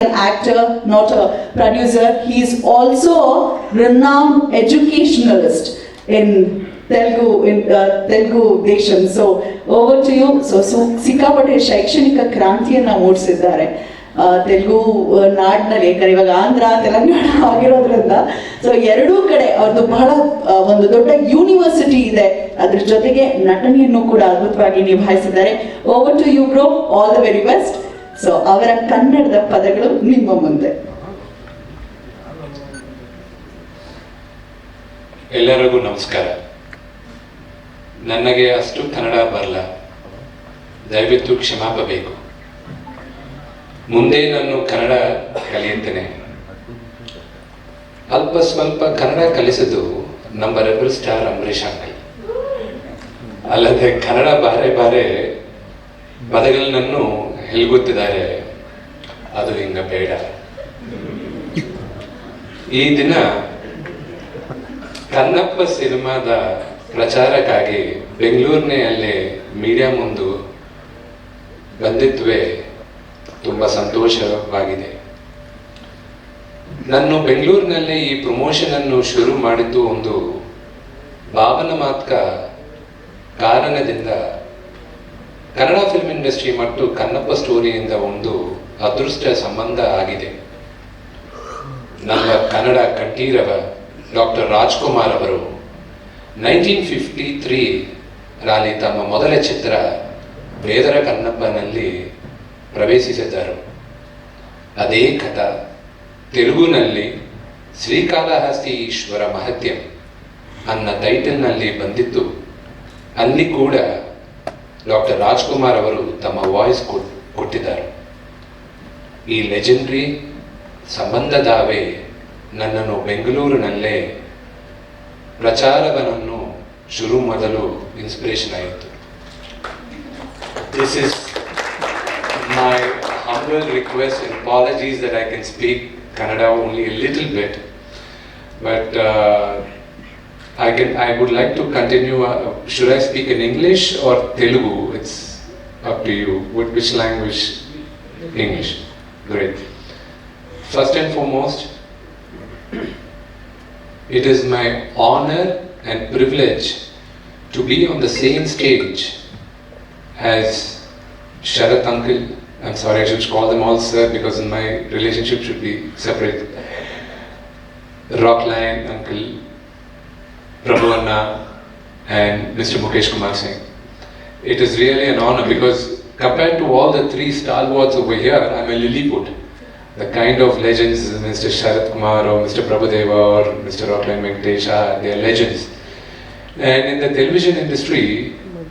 an actor, not a producer. He is also a renowned educationalist in Telugu nation. So over to you. So ಸಿಕ್ಕಾಪಟ್ಟೆ ಶೈಕ್ಷಣಿಕ ಕ್ರಾಂತಿಯನ್ನು ಮೂಡಿಸಿದ್ದಾರೆ ತೆಲುಗು ನಾಡಿನಲ್ಲಿ. ಇವಾಗ ಆಂಧ್ರ ತೆಲಂಗಾಣ ಆಗಿರೋದ್ರಿಂದ ಸೊ ಎರಡೂ ಕಡೆ ಅವ್ರದ್ದು ಬಹಳ ಒಂದು ದೊಡ್ಡ ಯೂನಿವರ್ಸಿಟಿ ಇದೆ. ಅದ್ರ ಜೊತೆಗೆ ನಟನೆಯನ್ನು ಕೂಡ ಅದ್ಭುತವಾಗಿ ನಿಭಾಯಿಸಿದ್ದಾರೆ. Over to you bro, all the very best. So ಅವರ ಕನ್ನಡದ ಪದಗಳು ನಿಮ್ಮ ಮುಂದೆ. ಎಲ್ಲರಿಗೂ ನಮಸ್ಕಾರ. ನನಗೆ ಅಷ್ಟು ಕನ್ನಡ ಬರಲ್ಲ, ದಯವಿಟ್ಟು ಕ್ಷಮಾಪಬೇಕು. ಮುಂದೆ ನಾನು ಕನ್ನಡ ಕಲಿಯುತ್ತೇನೆ. ಅಲ್ಪ ಸ್ವಲ್ಪ ಕನ್ನಡ ಕಲಿಸಿದ್ದು ನಮ್ಮ ರೆಬಲ್ ಸ್ಟಾರ್ ಅಂಬರೀಷ್ ಅಂಕಲ್. ಅಲ್ಲದೆ ಕನ್ನಡ ಬಾರೆ ಬಾರೆ ಪದಗಳನ್ನು ಹೇಳ್ಗುತ್ತಿದ್ದಾರೆ. ಅದು ಹಿಂಗ ಬೇಡ. ಈ ದಿನ ಕನ್ನಪ್ಪ ಸಿನಿಮಾದ ಪ್ರಚಾರಕ್ಕಾಗಿ ಬೆಂಗಳೂರಿನಲ್ಲಿ ಮೀಡಿಯಾ ಮುಂದೆ ಬಂದಿದ್ವೇ ತುಂಬ ಸಂತೋಷವಾಗಿದೆ. ನಾನು ಬೆಂಗಳೂರಿನಲ್ಲಿ ಈ ಪ್ರಮೋಷನ್ ಅನ್ನು ಶುರು ಮಾಡಿದ್ದು ಒಂದು ಭಾವನಾತ್ಮಕ ಕಾರಣದಿಂದ. ಕನ್ನಡ ಫಿಲ್ಮ್ ಇಂಡಸ್ಟ್ರಿ ಮತ್ತು ಕನ್ನಪ್ಪ ಸ್ಟೋರಿಯಿಂದ ಒಂದು ಅದೃಷ್ಟ ಸಂಬಂಧ ಆಗಿದೆ. ನಮ್ಮ ಕನ್ನಡ ಕಂಠೀರವ ಡಾಕ್ಟರ್ ರಾಜ್ಕುಮಾರ್ ಅವರು 1953 ರಲ್ಲಿ ತಮ್ಮ ಮೊದಲ ಚಿತ್ರ ಬೇದರ ಕನ್ನಪ್ಪನಲ್ಲಿ ಪ್ರವೇಶಿಸಿದರು. ಅದೇ ಕಥಾ ತೆಲುಗುನಲ್ಲಿ ಶ್ರೀಕಾಳಹಸ್ತಿ ಈಶ್ವರ ಮಹತ್ಯಂ ಅನ್ನ ಟೈಟಲ್ನಲ್ಲಿ ಬಂದಿತ್ತು. ಅಲ್ಲಿ ಕೂಡ ಡಾಕ್ಟರ್ ರಾಜ್ಕುಮಾರ್ ಅವರು ತಮ್ಮ ವಾಯ್ಸ್ ಕೊಟ್ಟಿದ್ದಾರೆ. ಈ ಲೆಜೆಂಡ್ರಿ ಸಂಬಂಧದಾವೆ ನನ್ನನ್ನು ಬೆಂಗಳೂರಿನಲ್ಲೇ ಪ್ರಚಾರವನ್ನು ಶುರು ಮಾಡಲು ಇನ್ಸ್ಪಿರೇಷನ್ ಆಯಿತು. This is my humble request and apologies that I can speak Kannada only a little bit, but I would like to continue. Should I speak in English or Telugu? It's up to you. Which language? English. Great. First and foremost, it is my honor and privilege to be on the same stage as Sharat uncle. I'm sorry, I should call them all sir because my relationship should be separate. Rock Lion uncle, Prabhu Anna, and Mr. Mukesh Kumar Singh. It is really an honor because compared to all the three stalwarts over here, I'm a Lilliput. The kind of legends, Mr. Sharat Kumar or Mr. Prabhudeva or Mr. Rock Lion Venkatesha, they are legends. And in the television industry,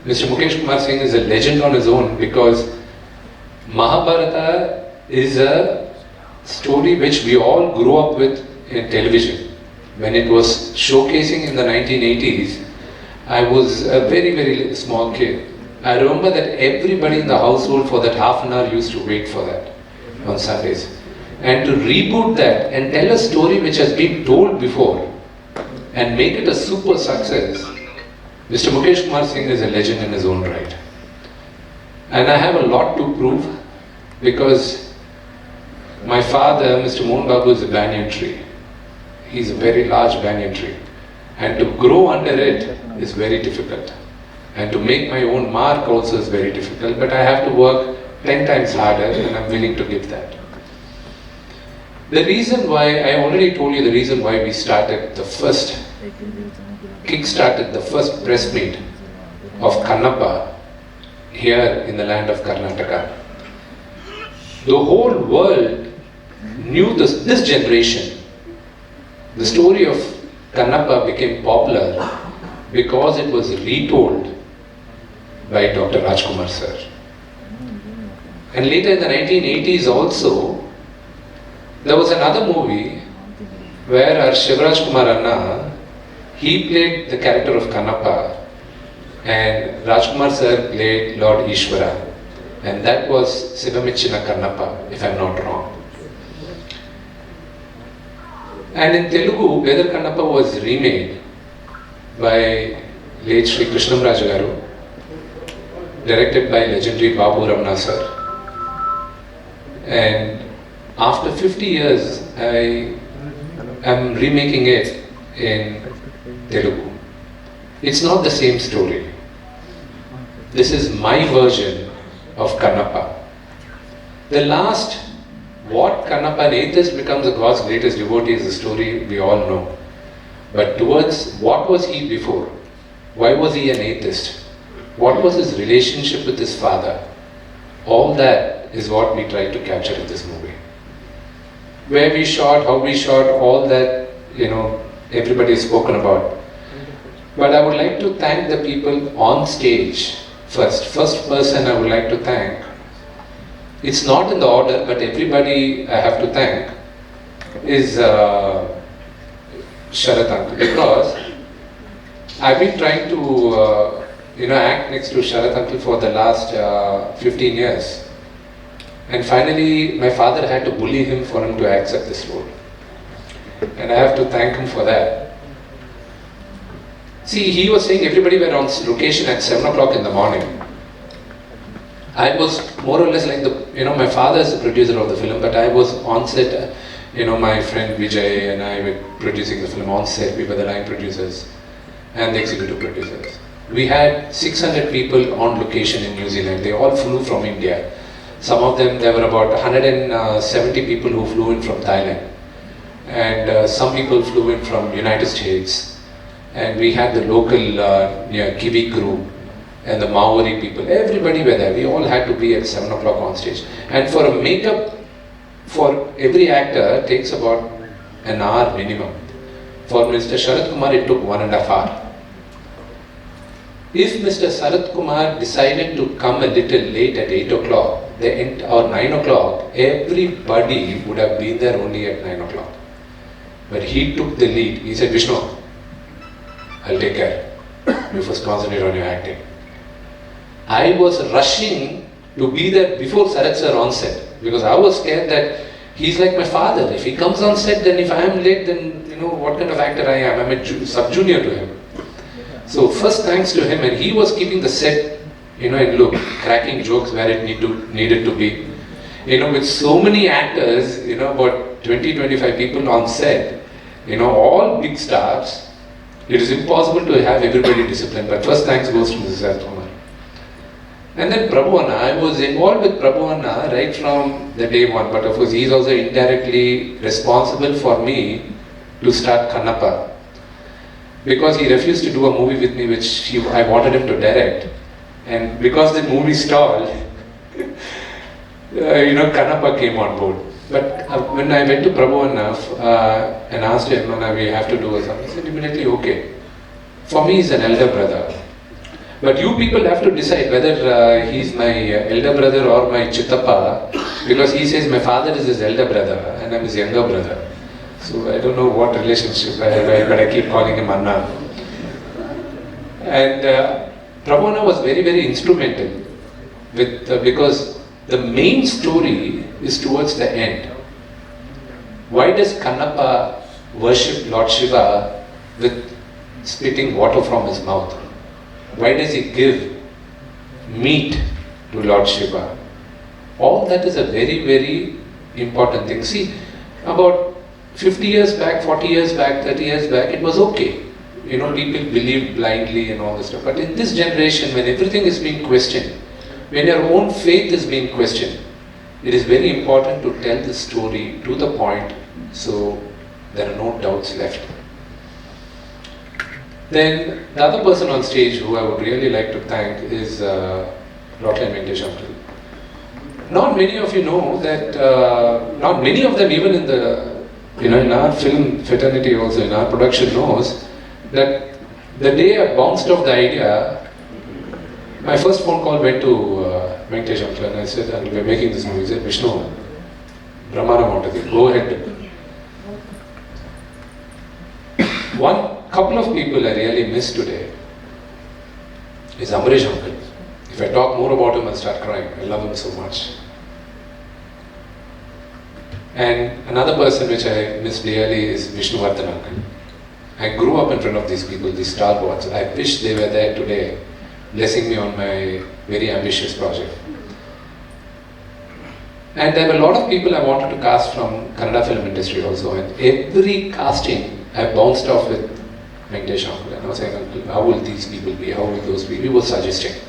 Mr. Mukesh Kumar Singh is a legend on his own because Mahabharata is a story which we all grew up with in television. When it was showcasing in the 1980s, I was a very, very small kid. I remember that everybody in the household for that half an hour used to wait for that on Sundays. And to reboot that and tell a story which has been told before and make it a super success, Mr. Mukesh Kumar Singh is a legend in his own right. And I have a lot to prove because my father, Mr. Mohan Babu, is a banyan tree. He's a very large banyan tree. And to grow under it is very difficult. And to make my own mark also is very difficult. But I have to work 10 times harder and I'm willing to give that. The reason why, I already told you the reason why we kick-started the first press meet of Kannappa here in the land of Karnataka. The whole world knew this generation. The story of Kannappa became popular because it was retold by Dr. Rajkumar sir. And later in the 1980s also, there was another movie where our Shivraj Kumar Anna, he played the character of Kannappa and Rajkumar sir played Lord Ishwara, and that was Sivamichina Kannappa, if I'm not wrong. And in Telugu, Vedar Kannappa was remade by late Sri Krishnam Raju Garu, directed by legendary Babu Ramana sir. And after 50 years, I am remaking it in Telugu. It's not the same story. This is my version of Kannappa. The last, what Kannappa, an atheist becomes a God's greatest devotee, is a story we all know. But towards what was he before? Why was he an atheist? What was his relationship with his father? All that is what we tried to capture in this movie. Where we shot, how we shot, all that, everybody has spoken about. But I would like to thank the people on stage first. First person I would like to thank, it's not in the order, but everybody I have to thank is Sharath uncle, because I've been trying to act next to Sharath uncle for the last 15 years. And finally, my father had to bully him for him to accept this role. And I have to thank him for that. See, he was saying everybody were on location at 7 o'clock in the morning. I was more or less like my father is the producer of the film, but I was on set, my friend Vijay and I were producing the film on set. We were the line producers and the executive producers. We had 600 people on location in New Zealand. They all flew from India. Some of them, there were about 170 people who flew in from Thailand. And some people flew in from United States. And we had the local Kiwi crew and the Maori people. Everybody were there. We all had to be at 7 o'clock on stage. And for a makeup, for every actor, takes about an hour minimum. For Mr. Sharath Kumar, it took 1.5 hours. If Mr. Sharath Kumar decided to come a little late at 8 o'clock or 9 o'clock, everybody would have been there only at 9 o'clock. But he took the lead. He said, Vishnu, I'll take care. You first concentrate on your acting. I was rushing to be there before Sharath sir on set, because I was scared that he's like my father. If he comes on set, then if I am late, then what kind of actor I am. I'm a sub-junior to him. So first thanks to him, and he was keeping the set, in look, cracking jokes where it needed to be. With so many actors, about 20-25 people on set, all big stars, it is impossible to have everybody disciplined. But first thanks goes to Mrs. Sharath Kumar. And then Prabhu Anna, I was involved with Prabhu Anna right from the day one, but of course he is also indirectly responsible for me to start Kannappa. Because he refused to do a movie with me which I wanted him to direct. And because the movie stalled, Kannappa came on board. But when I went to Prabhu Anna and asked him, Anna, we have to do something, he said immediately, okay. For me, he's an elder brother. But you people have to decide whether he's my elder brother or my chittappa, because he says my father is his elder brother and I'm his younger brother. So I don't know what relationship I have, but I keep calling him Anna. And Prabhu Anna was very, very instrumental because the main story is towards the end. Why does Kannappa worship Lord Shiva with spitting water from his mouth? Why does he give meat to Lord Shiva? All that is a very, very important thing. See, about 50 years back, 40 years back, 30 years back, it was okay. People believed blindly and all this stuff. But in this generation, when everything is being questioned, when your own faith is being questioned, it is very important to tell the story to the point so there are no doubts left. Then the other person on stage who I would really like to thank is Dr. Venkatesh uncle. Not many of you know that, not many of them even in our film fraternity also, in our production knows that the day I bounced off the idea, my first phone call went to Venkatesh uncle and I said, we're making this movie. He said, Vishnu, Brahmana Montadi, go ahead. One couple of people I really miss today is Amrish uncle. If I talk more about him, I'll start crying. I love him so much. And another person which I miss dearly is Vishnuvardhan uncle. I grew up in front of these people, these stalwarts. I wish they were there today, blessing me on my very ambitious project. And there were a lot of people I wanted to cast from Kannada film industry also, and every casting I bounced off with Venkatesh Uncle, and I was saying, Uncle, how will these people be, how will those be? He was suggesting.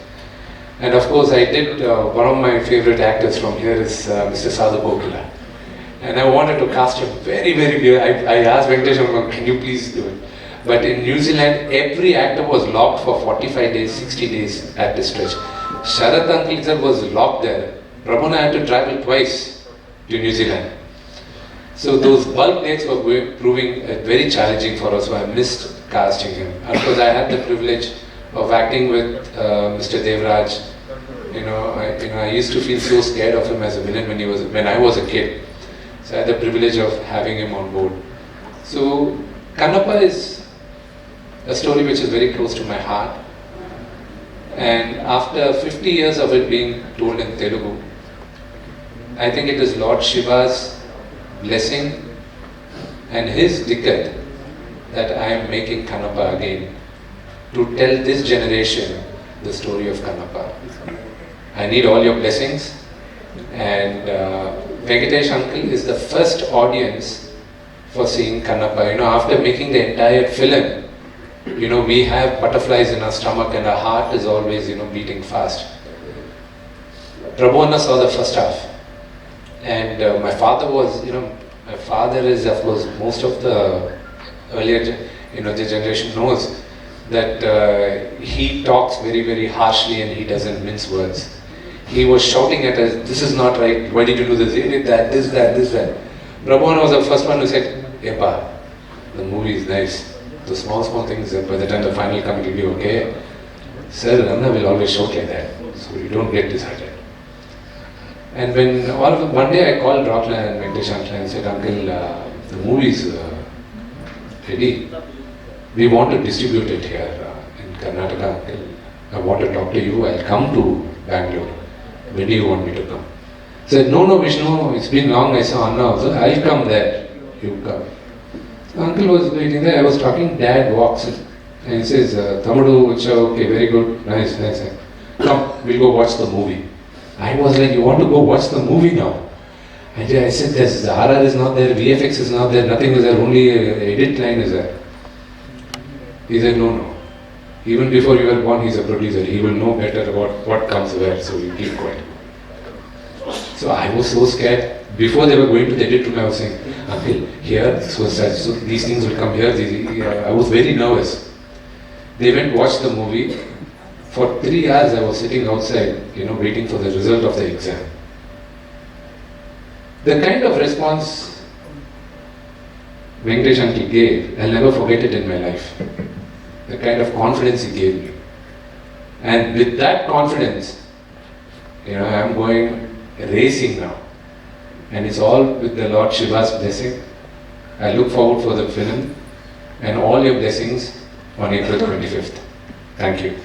And of course I did, one of my favorite actors from here is Mr. Sadhu Kokila. And I wanted to cast him very, very clear. I asked Venkatesh Uncle, can you please do it? But in New Zealand, every actor was locked for 45 days, 60 days at the stretch. Sharath Uncle itself was locked there. Prabhuna had to travel twice to New Zealand. So those bulk dates were proving very challenging for us, so I missed casting him. Of course, I had the privilege of acting with Mr. Devraj. I used to feel so scared of him as a villain when I was a kid. So I had the privilege of having him on board. So Kannappa is a story which is very close to my heart. And after 50 years of it being told in Telugu, I think it is Lord Shiva's blessing and his decree that I am making Kannappa again to tell this generation the story of Kannappa. I need all your blessings, and Venkatesh Uncle is the first audience for seeing Kannappa. After making the entire film, we have butterflies in our stomach and our heart is always, beating fast. Prabhu saw the first half. And my father was, my father is, of course, most of the earlier, the generation knows that he talks very, very harshly and he doesn't mince words. He was shouting at us, this is not right, why did you do this? He did that, this, that. Prabhu was the first one who said, Epa, the movie is nice. The small things, by the time the final comes, it will be okay. Sir, Anna will always shout like that, so you don't get disheartened. And when one day I called Rockland and Venkatesh Uncle and said, Uncle, the movie is ready. We want to distribute it here in Karnataka. Uncle, I want to talk to you. I'll come to Bangalore. When do you want me to come? He said, no, Vishnu, it's been long. I saw Anna also. I'll come there. You come. Uncle was waiting there. I was talking. Dad walks in and he says, Thamudu, okay, very good, nice. Come, we'll go watch the movie. I was like, you want to go watch the movie now? And I said, the RR is not there, VFX is not there, nothing is there, only edit line is there. He said, no. Even before you were born, he's a producer. He will know better about what comes where, so you keep quiet. So I was so scared. Before they were going to the edit room, I was saying, Uncle, here, so these things will come here. I was very nervous. They went watch the movie. For 3 hours I was sitting outside, waiting for the result of the exam. The kind of response Venkatesh Uncle gave, I'll never forget it in my life. The kind of confidence he gave me. And with that confidence, I'm going racing now. And it's all with the Lord Shiva's blessing. I look forward for the film and all your blessings on April 25th. Thank you.